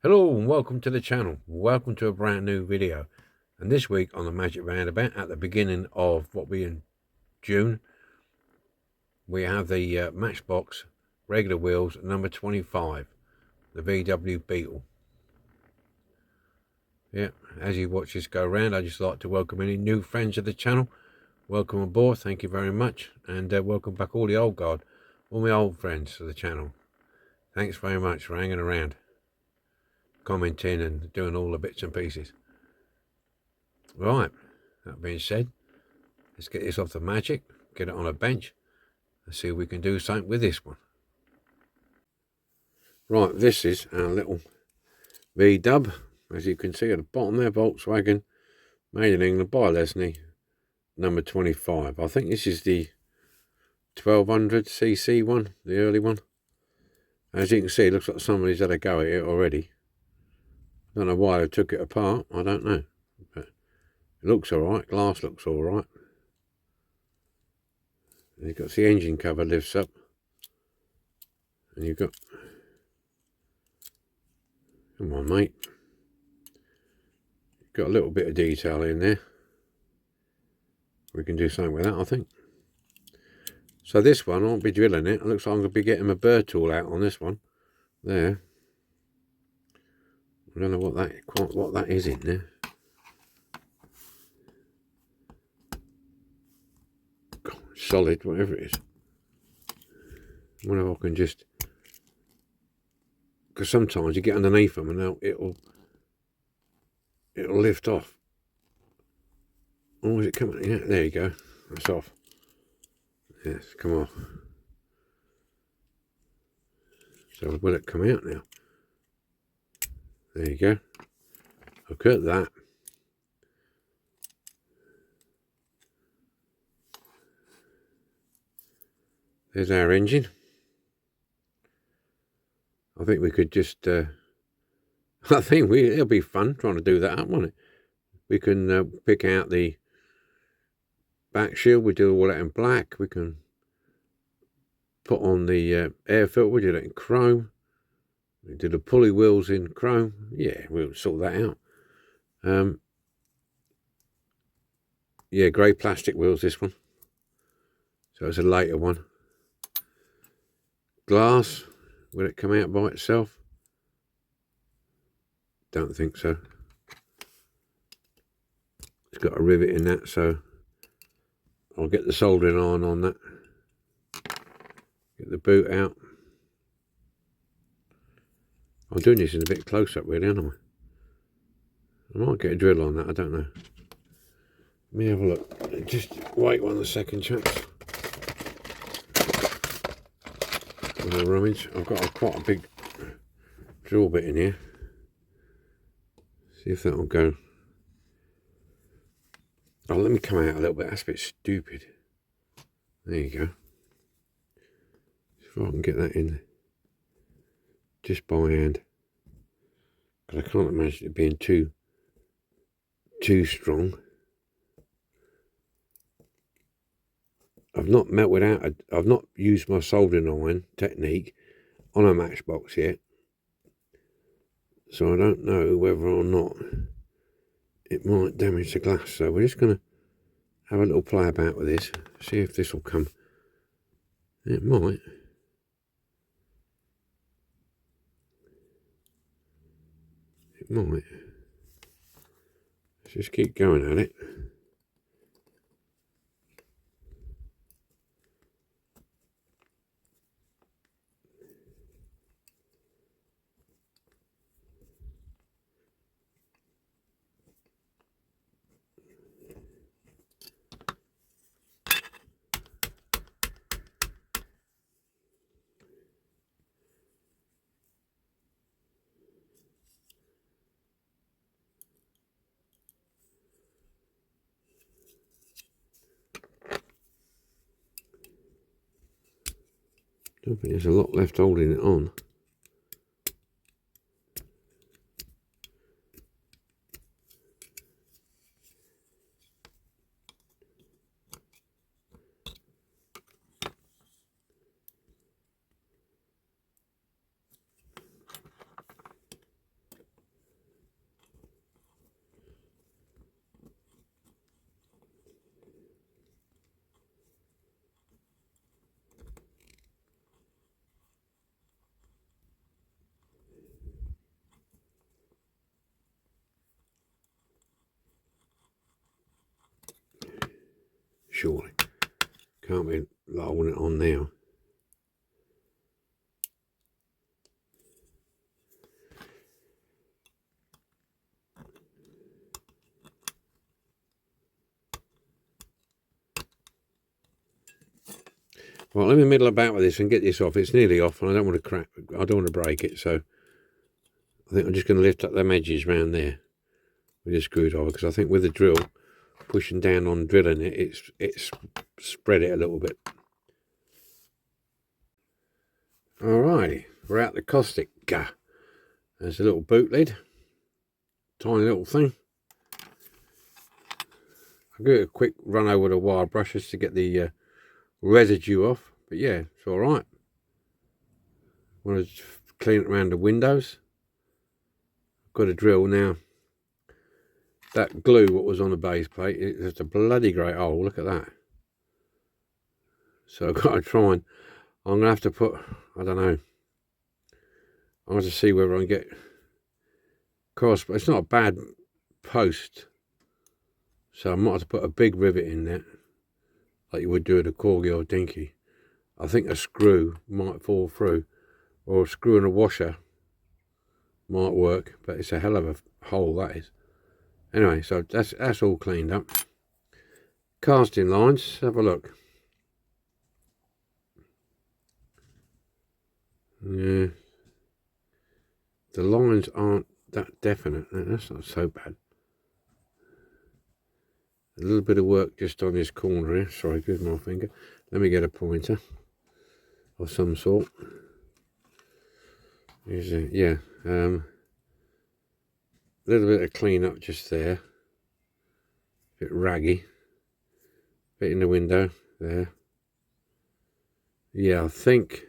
Hello and welcome to the channel. Welcome to a brand new video. And this week on the Magic Roundabout, at the beginning of what we in June, we have the Matchbox regular wheels number 25, the VW Beetle. Yeah, as you watch this go around, I just like to welcome any new friends of the channel. Welcome aboard, thank you very much, and welcome back all the old guard, all my old friends to the channel. Thanks very much for hanging around, commenting and doing all the bits and pieces. Right, that being said, let's get this off the Magic, get it on a bench, and see if we can do something with this one. Right, this is our little V-dub. As you can see at the bottom there, Volkswagen, made in England by Lesney, number 25. I think this is the 1200cc one, the early one. As you can see, it looks like somebody's had a go at it already. Don't know why they took it apart, I don't know. But it looks alright, glass looks alright. You've got the engine cover lifts up. And you've got, come on mate, you've got a little bit of detail in there. We can do something with that, I think. So this one, I won't be drilling it. It looks like I'm going to be getting my bird tool out on this one. There. I don't know what that is in there. God, solid, whatever it is. I wonder if I can just, because sometimes you get underneath them and it'll lift off. Oh, is it coming? Yeah, there you go. That's off. Yes, come off. So will it come out now? There you go. Look at that. There's our engine. I think we could just, I think it'll be fun trying to do that up, won't it? We can pick out the back shield. We do all that in black. We can put on the air filter. We do that in chrome. We do the pulley wheels in chrome. Yeah, we'll sort that out. Yeah, grey plastic wheels, this one. So it's a later one. Glass, will it come out by itself? Don't think so. It's got a rivet in that, so I'll get the soldering iron on that. Get the boot out. I'm doing this in a bit close up really, aren't I? I might get a drill on that, I don't know. Let me have a look. Just wait 1 second, chaps. With a rummage. I've got quite a big drill bit in here. See if that'll go. Oh, let me come out a little bit. That's a bit stupid. There you go. See if I can get that in just by hand. Because I can't imagine it being too strong. I've not melted out. I've not used my soldering iron technique on a matchbox yet. So I don't know whether or not it might damage the glass. So we're just going to have a little play about with this. See if this will come. It might. It might. Let's just keep going at it. Don't think there's a lot left holding it on. surely. Can't be holding it on now. Well, let me middle about with this and get this off. It's nearly off, and I don't want to crack. I don't want to break it, so I think I'm just going to lift up them edges around there with a screwdriver, because I think with the drill pushing down on drilling it, it's spread it a little bit. Alrighty, we're out the caustic. There's a little boot lid, tiny little thing. I'll give it a quick run over the wire brushes to get the residue off, but yeah, it's all right. Want to clean it around the windows. Got a drill now. That glue, what was on the base plate, it's a bloody great hole. Look at that. So I've got to try and, I'm going to have to put, I don't know, I want to see whether I can get cross, but it's not a bad post. So I might have to put a big rivet in there, like you would do with a corgi or dinky. I think a screw might fall through, or a screw and a washer might work, but it's a hell of a hole, that is. Anyway, so that's all cleaned up. Casting lines, have a look. Yeah, the lines aren't that definite. That's not so bad. A little bit of work just on this corner here. Sorry, with my finger. Let me get a pointer of some sort. Yeah, a little bit of clean up just there. A bit raggy. Bit in the window there. Yeah, I think.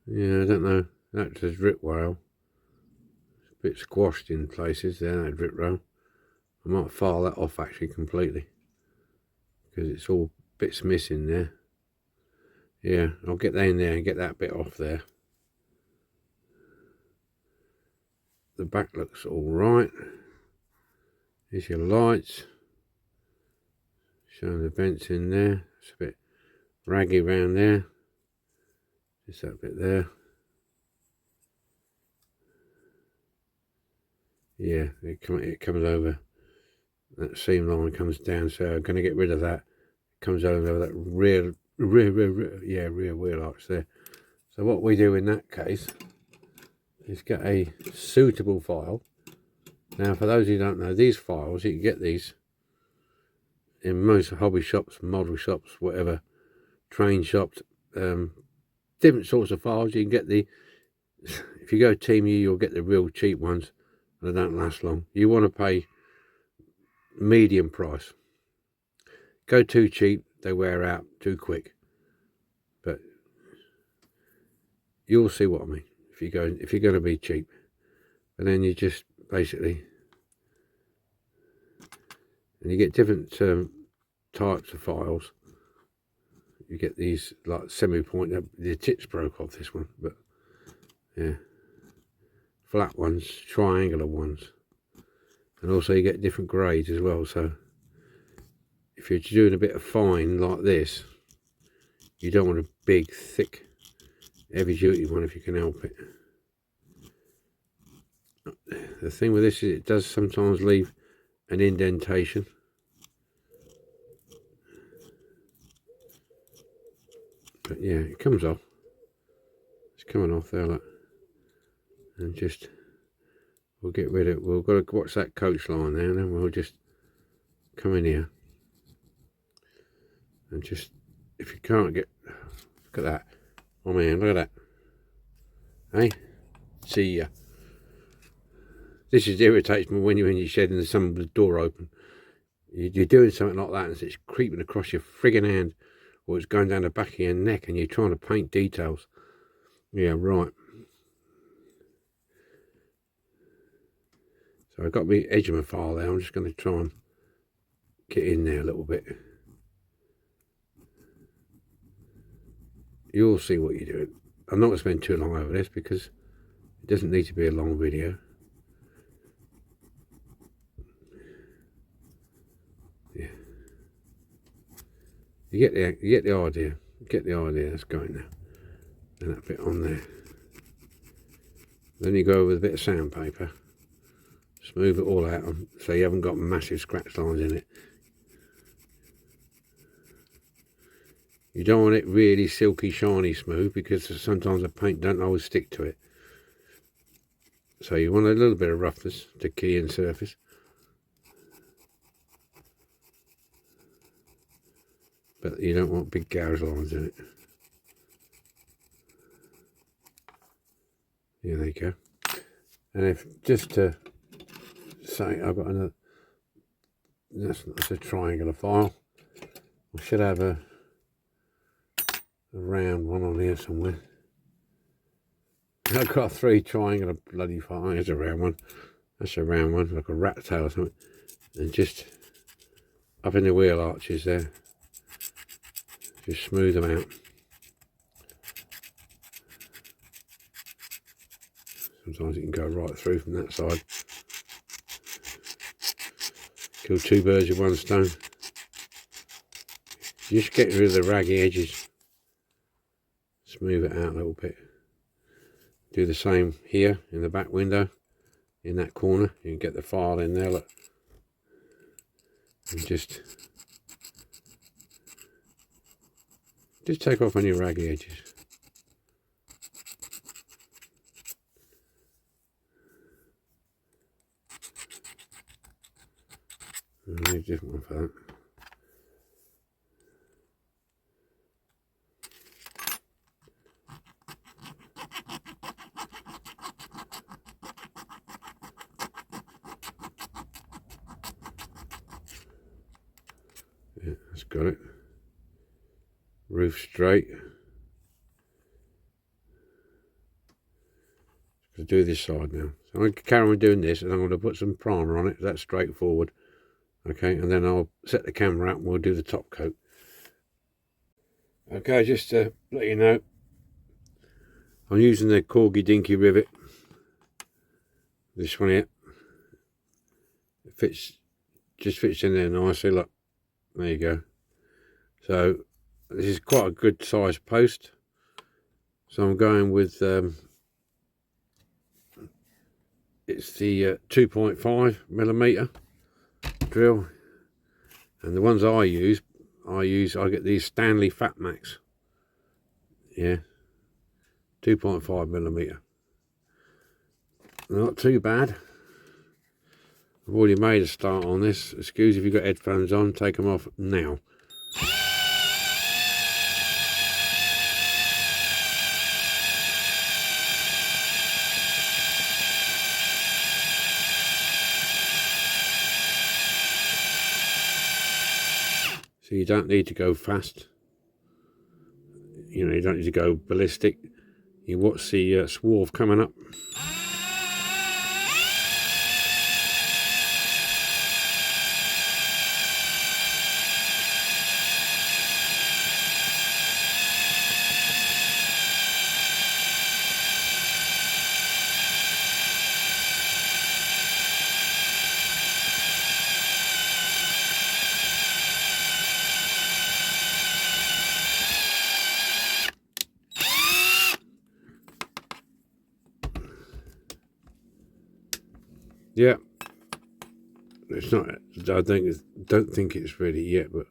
Yeah, I don't know. That's a drip rail. It's a bit squashed in places there, that drip rail. I might file that off actually completely, because it's all bits missing there. Yeah, I'll get that in there and get that bit off there. The back looks all right. Here's your lights. Showing the vents in there. It's a bit raggy around there. Just that bit there. Yeah, it comes over. That seam line comes down, so I'm going to get rid of that. It comes over that rear wheel arch there. So what we do in that case is get a suitable file. Now, for those who don't know, these files, you can get these in most hobby shops, model shops, whatever, train shops, different sorts of files. You can get if you go Team U, you'll get the real cheap ones, and they don't last long. You want to pay medium price. Go too cheap, they wear out too quick. But you'll see what I mean if you're going to be cheap. And then you just basically, and you get different types of files. You get these like semi-point. The tips broke off this one, but yeah, flat ones, triangular ones, and also you get different grades as well. So if you're doing a bit of fine like this, you don't want a big, thick, heavy-duty one if you can help it. The thing with this is it does sometimes leave an indentation. But yeah, it comes off. It's coming off there, look. And just, we'll get rid of it. We've got to watch that coach line there, and then we'll just come in here. And just, if you can't get, look at that. Oh man, look at that. Hey, see ya. This just irritates me when you're in your shed and there's someone with the door open. You're doing something like that and it's creeping across your friggin' hand, or it's going down the back of your neck and you're trying to paint details. Yeah, right. So I've got my edge of my file there. I'm just going to try and get in there a little bit. You'll see what you're doing. I'm not going to spend too long over this because it doesn't need to be a long video. You get the idea. Get the idea that's going there. And that bit on there. Then you go with a bit of sandpaper. Smooth it all out so you haven't got massive scratch lines in it. You don't want it really silky, shiny smooth because sometimes the paint don't always stick to it. So you want a little bit of roughness to key and surface. But you don't want big gouge lines in it. Yeah, there you go. And if just to say, I've got another, that's a triangular file. I should have a round one on here somewhere. I've got 3 triangular bloody files. There's a round one. That's a round one, like a rat tail or something. And just up in the wheel arches there. Just smooth them out. Sometimes it can go right through from that side. Kill 2 birds with 1 stone. Just get rid of the raggy edges. Smooth it out a little bit. Do the same here in the back window. In that corner. You can get the file in there, look. And just take off any raggy edges. I need a different one for that. Yeah, that's got it. Roof straight. To do this side now. So I'm going to carry on doing this and I'm going to put some primer on it. That's straightforward. Okay, and then I'll set the camera out and we'll do the top coat. Okay, just to let you know, I'm using the Corgi Dinky rivet. This one here. It just fits in there nicely, look. There you go. So this is quite a good size post. So I'm going with it's the 2.5mm drill, and the ones I get these Stanley Fat Max. Yeah, 2.5mm. Not too bad. I've already made a start on this. Excuse if you've got headphones on, take them off now. So you don't need to go fast. You know, you don't need to go ballistic. You watch the swarf coming up. Yeah, it's not. Don't think it's ready yet, but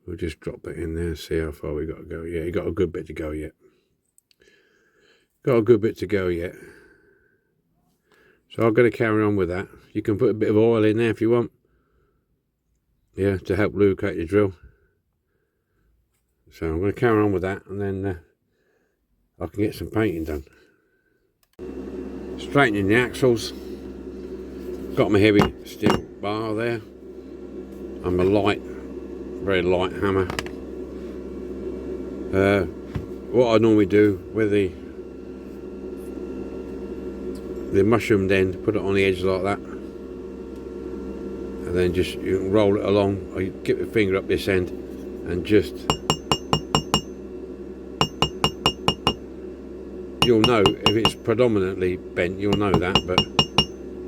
we'll just drop it in there. See how far we got to go. Yeah, you got a good bit to go yet. Got a good bit to go yet. So I'm going to carry on with that. You can put a bit of oil in there if you want. Yeah, to help lubricate the drill. So I'm going to carry on with that, and then I can get some painting done. Straightening the axles. Got my heavy steel bar there. I'm a very light hammer. What I normally do with the mushroomed end, put it on the edge like that, and then just you can roll it along, or you get your finger up this end and just, you'll know if it's predominantly bent, you'll know that, but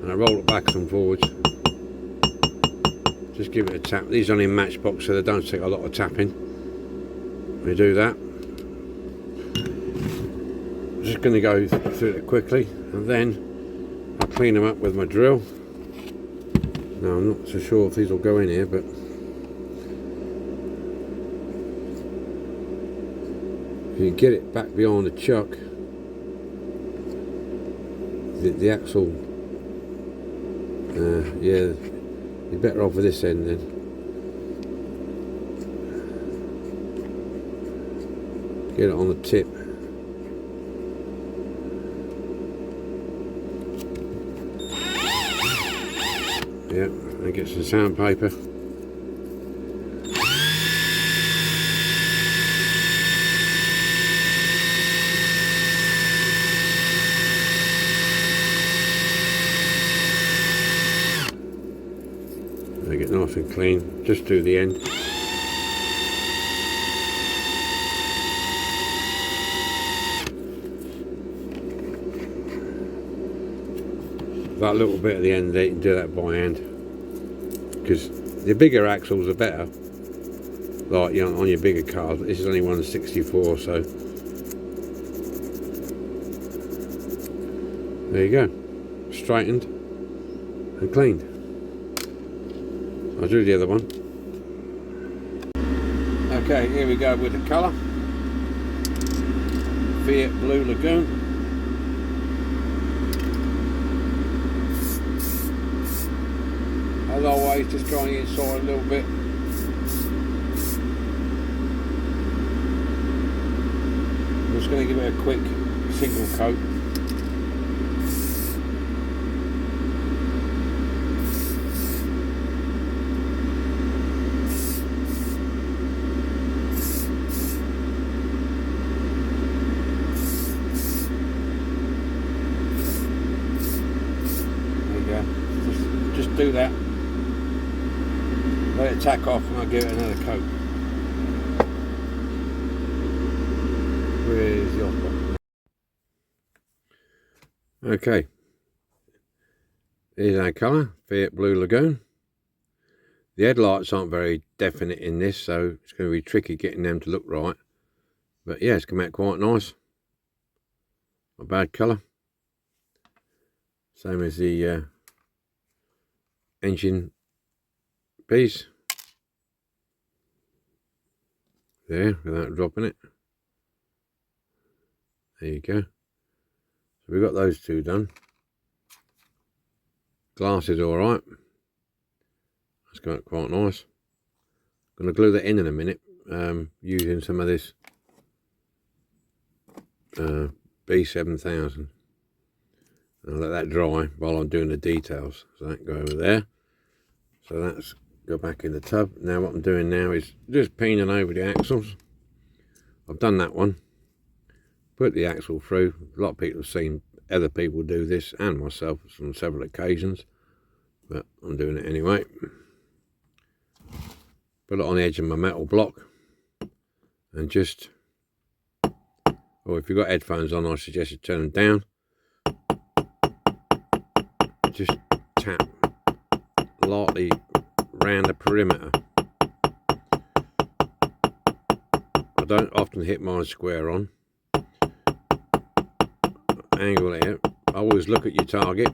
and I roll it backwards and forwards. Just give it a tap. These are only Matchbox, so they don't take a lot of tapping. we do that. I'm just going to go through it quickly, and then I'll clean them up with my drill. Now I'm not so sure if these will go in here, but if you get it back behind the chuck, the axle, yeah, you're better off with this end then. Get it on the tip. Yeah, and get some sandpaper. Make it nice and clean, just do the end. That little bit at the end there, you can do that by hand, because the bigger axles are better, like, you know, on your bigger cars. But this is only 164, so there you go, straightened and cleaned. I'll do the other one. Okay, here we go with the colour. Fiat Blue Lagoon. As always, just drying the inside a little bit. I'm just going to give it a quick single coat. There you go. Just do that. Let it tack off and I'll give it another coat. Where's the other one? Okay. Here's our colour, Fiat Blue Lagoon. The headlights aren't very definite in this, so it's going to be tricky getting them to look right. But yeah, it's come out quite nice. Not a bad colour. Same as the engine piece. There, without dropping it. There you go. So we've got those two done. Glass is alright. That's got quite nice. I'm going to glue that in a minute, using some of this B7000. I'll let that dry while I'm doing the details. So that go over there. So that's go back in the tub. Now what I'm doing now is just painting over the axles. I've done that one. Put the axle through. A lot of people have seen other people do this, and myself on several occasions, but I'm doing it anyway. Put it on the edge of my metal block, and just, or if you've got headphones on, I suggest you turn them down. Just tap lightly round the perimeter. I don't often hit mine square on. Angle it out. Always look at your target.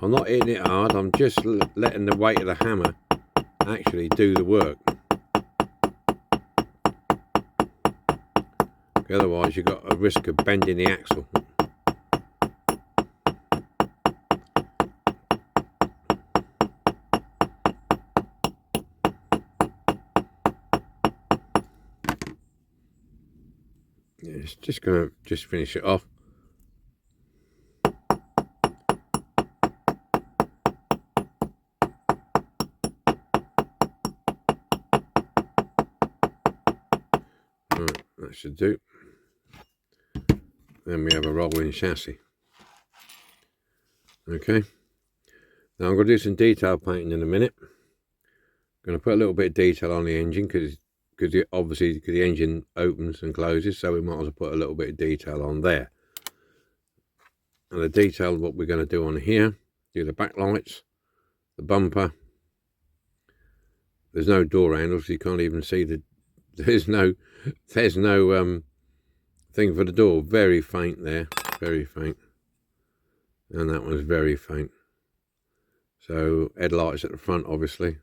I'm not hitting it hard, I'm just letting the weight of the hammer actually do the work. Otherwise you've got a risk of bending the axle. Yeah, it's just going to finish it off. Right, that should do. Then we have a rolling chassis. Okay. Now I'm going to do some detail painting in a minute. I'm going to put a little bit of detail on the engine because because obviously the engine opens and closes, so we might as well put a little bit of detail on there. And the detail what we're going to do on here, do the backlights, the bumper. There's no door handles, so you can't even see the. There's no thing for the door. Very faint there, very faint, and that one's very faint. So headlights at the front, obviously,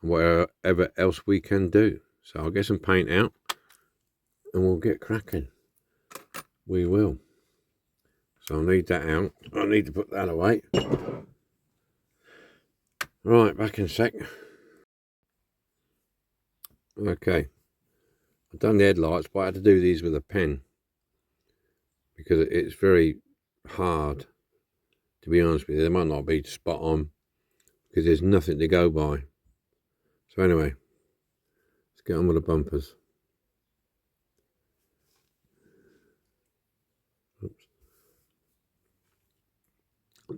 and whatever else we can do. So I'll get some paint out, and we'll get cracking. We will. So I'll need that out. I need to put that away. Right, back in a sec. Okay, I've done the headlights, but I had to do these with a pen because it's very hard, to be honest with you. They might not be spot on because there's nothing to go by. So anyway, let's get on with the bumpers. Oops.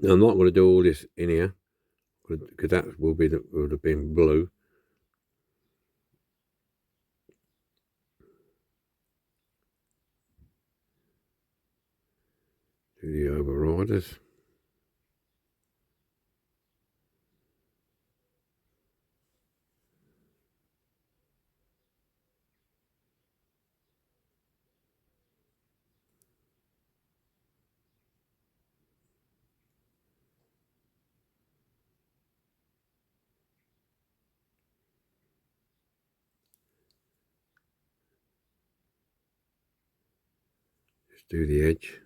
Now I'm not going to do all this in here because that would have been blue. Do the overriders. Just do the edge.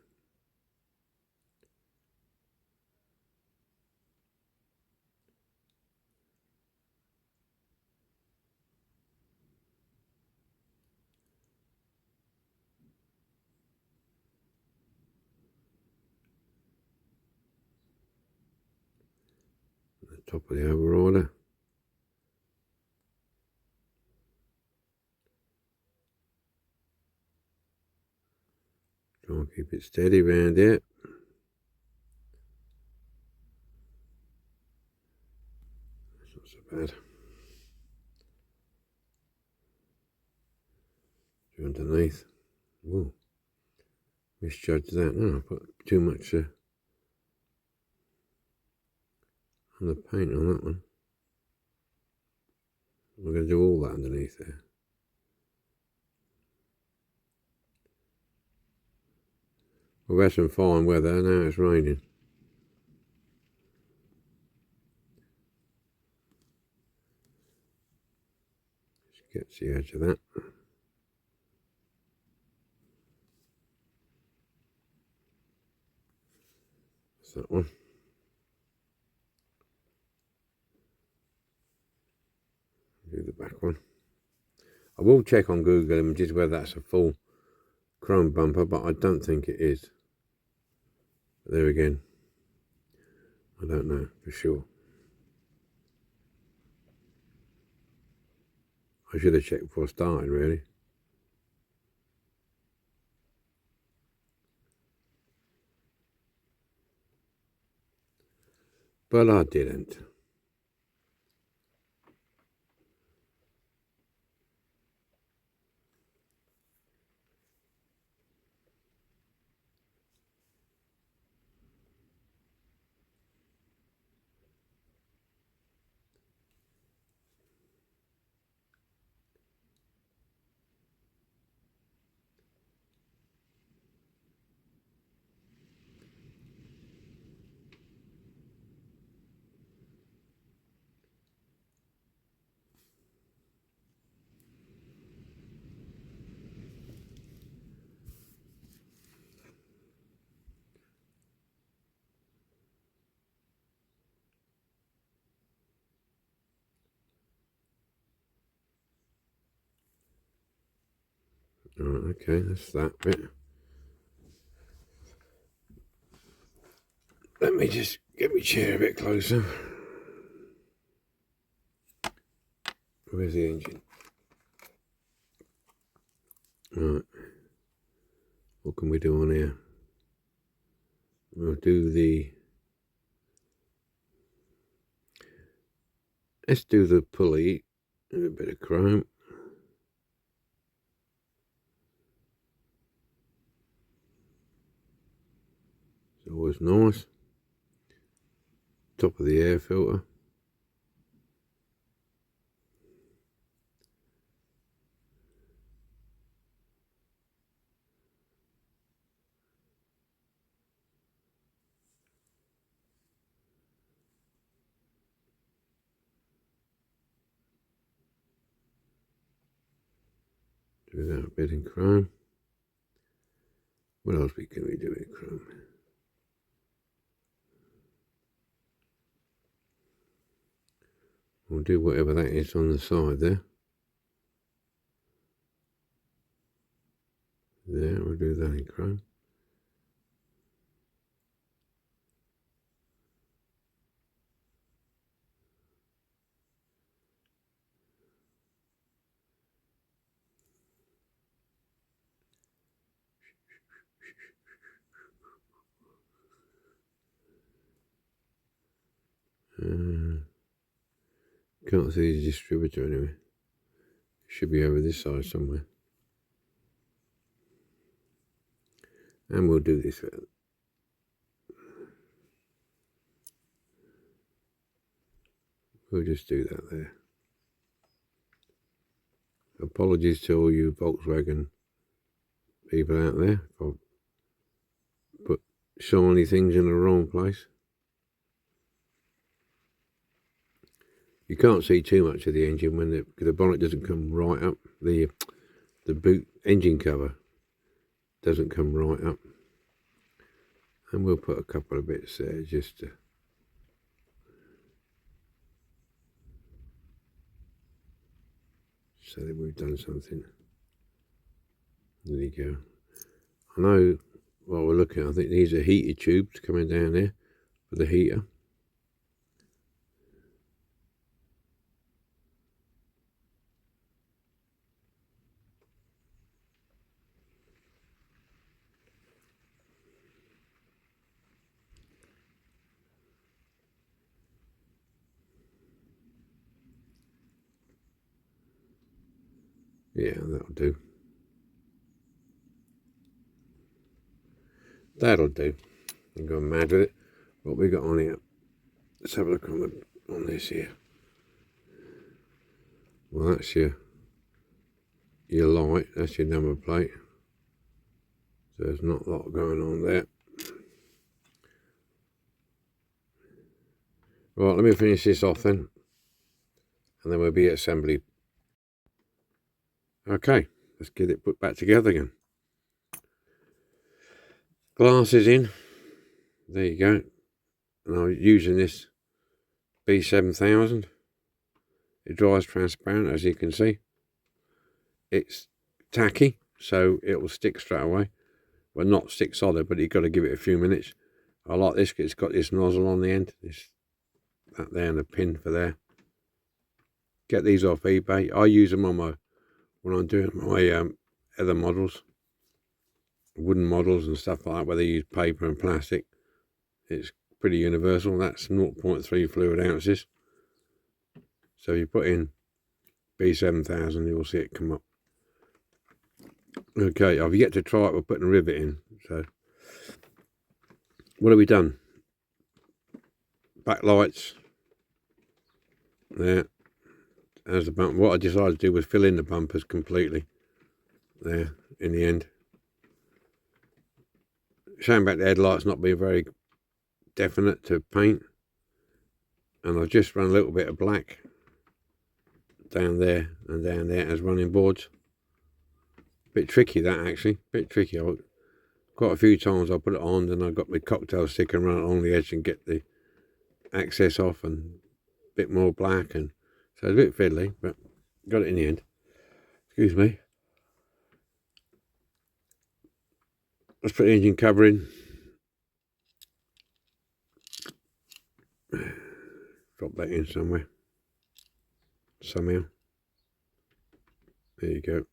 The top of the overrider. Try and keep it steady around here. That's not so bad. Do underneath. Whoa. Misjudged that. No, I put too much on the paint on that one. We're going to do all that underneath there. We've had some fine weather, now it's raining. Just get to the edge of that. That's that one. Do the back one. I will check on Google Images whether that's a full chrome bumper, but I don't think it is. But there again, I don't know for sure. I should have checked before I started, really. But I didn't. Alright, okay, that's that bit. Let me just get my chair a bit closer. Where's the engine? Right. What can we do on here? We'll do the... Let's do the pulley, a bit of chrome. Always nice. Top of the air filter. Do that a bit in chrome. What else can we do in chrome? We'll do whatever that is on the side there. There, we'll do that in chrome. Can't see the distributor anyway. Should be over this side somewhere. And we'll do this. We'll just do that there. Apologies to all you Volkswagen people out there. I've put shiny things in the wrong place. You can't see too much of the engine when the bonnet doesn't come right up. The boot engine cover doesn't come right up. And we'll put a couple of bits there just to so that we've done something. There you go. I know what we're looking at. I think these are heater tubes coming down there for the heater. Yeah, that'll do. That'll do. I'm going mad with it. What we got on here? Let's have a look on this here. Well, that's your light. That's your number plate. So there's not a lot going on there. Right, let me finish this off then, and then we'll be at assembly. Okay, let's get it put back together again. Glasses in. There you go. And I'm using this B7000. It dries transparent, as you can see. It's tacky, so it will stick straight away. Well, not stick solid, but you've got to give it a few minutes. I like this because it's got this nozzle on the end. That there and a pin for there. Get these off eBay. I use them on when I'm doing my other models, wooden models and stuff like that, where they use paper and plastic. It's pretty universal. That's 0.3 fluid ounces. So you put in B7000, you'll see it come up. Okay, I've yet to try it with putting a rivet in. So what have we done? Backlights. There. As the bumper. What I decided to do was fill in the bumpers completely. There, in the end. Showing back the headlights not being very definite to paint. And I've just run a little bit of black down there and down there as running boards. Bit tricky that actually, bit tricky. Quite a few times I put it on, then I got my cocktail stick and run it along the edge and get the access off and a bit more black, and so it's a bit fiddly, but got it in the end. Excuse me. Let's put the engine cover in. Drop that in somewhere. Somehow. There you go.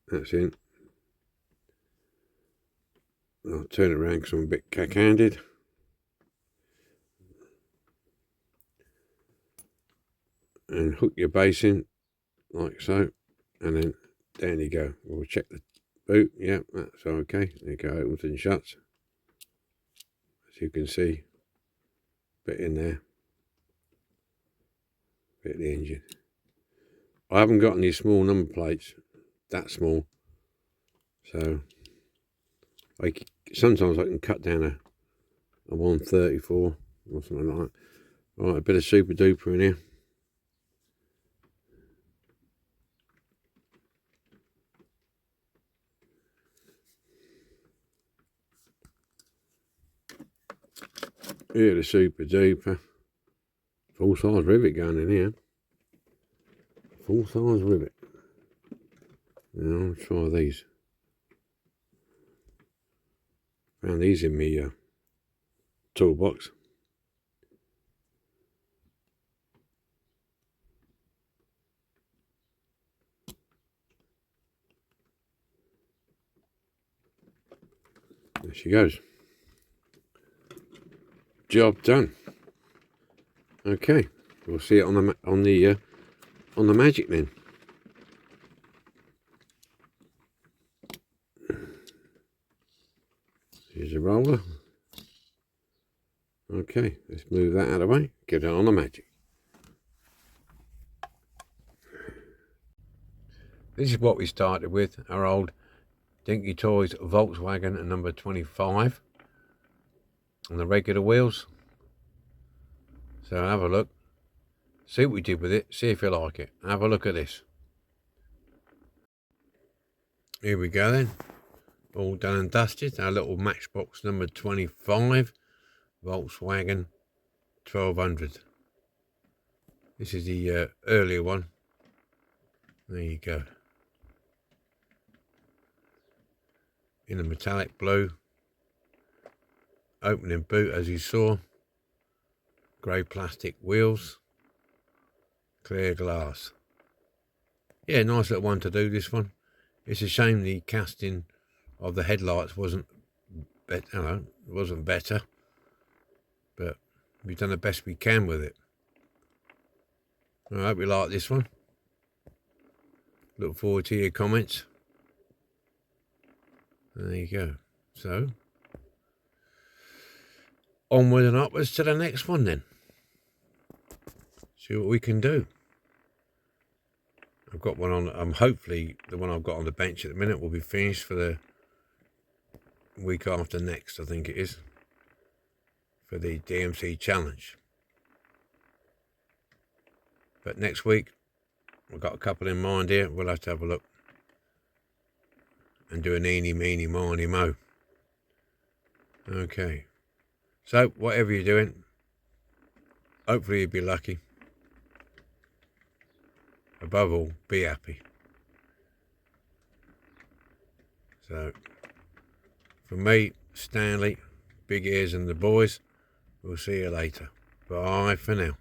That's in. I'll turn it around because I'm a bit cack-handed. And hook your base in like so, and then down you go. We'll check the boot. Yeah, that's okay. There you go, opens and shuts. as you can see, bit in there, bit of the engine. I haven't got any small number plates, that small, so sometimes I can cut down a 134 or something like that. Right, a bit of super duper in here. Here the super duper. Full size rivet going in here. Full size rivet. Now I'll try these. Found these in my toolbox. There she goes. Job done. Okay, we'll see it on the magic then. Here's a roller. Okay, let's move that out of the way. Get it on the magic. This is what we started with, our old Dinky Toys Volkswagen at number 25 on the regular wheels. So have a look, see what we did with it, see if you like it. Have a look at this. Here we go then, all done and dusted. Our little Matchbox number 25 Volkswagen 1200. This is the earlier one. There you go. In a metallic blue. Opening boot as you saw. Grey plastic wheels. Clear glass. Yeah, nice little one to do, this one. It's a shame the casting of the headlights wasn't better. But we've done the best we can with it. I hope you like this one. Look forward to your comments. There you go. So, onward and upwards to the next one then. See what we can do. I've got one on, hopefully the one I've got on the bench at the minute will be finished for the week after next, I think it is. For the DMC challenge. But next week, I've got a couple in mind here. We'll have to have a look. And do an eeny, meeny, miny, mo. Okay. So, whatever you're doing, hopefully you'll be lucky. Above all, be happy. So, from me, Stanley, Big Ears and the boys, we'll see you later. Bye for now.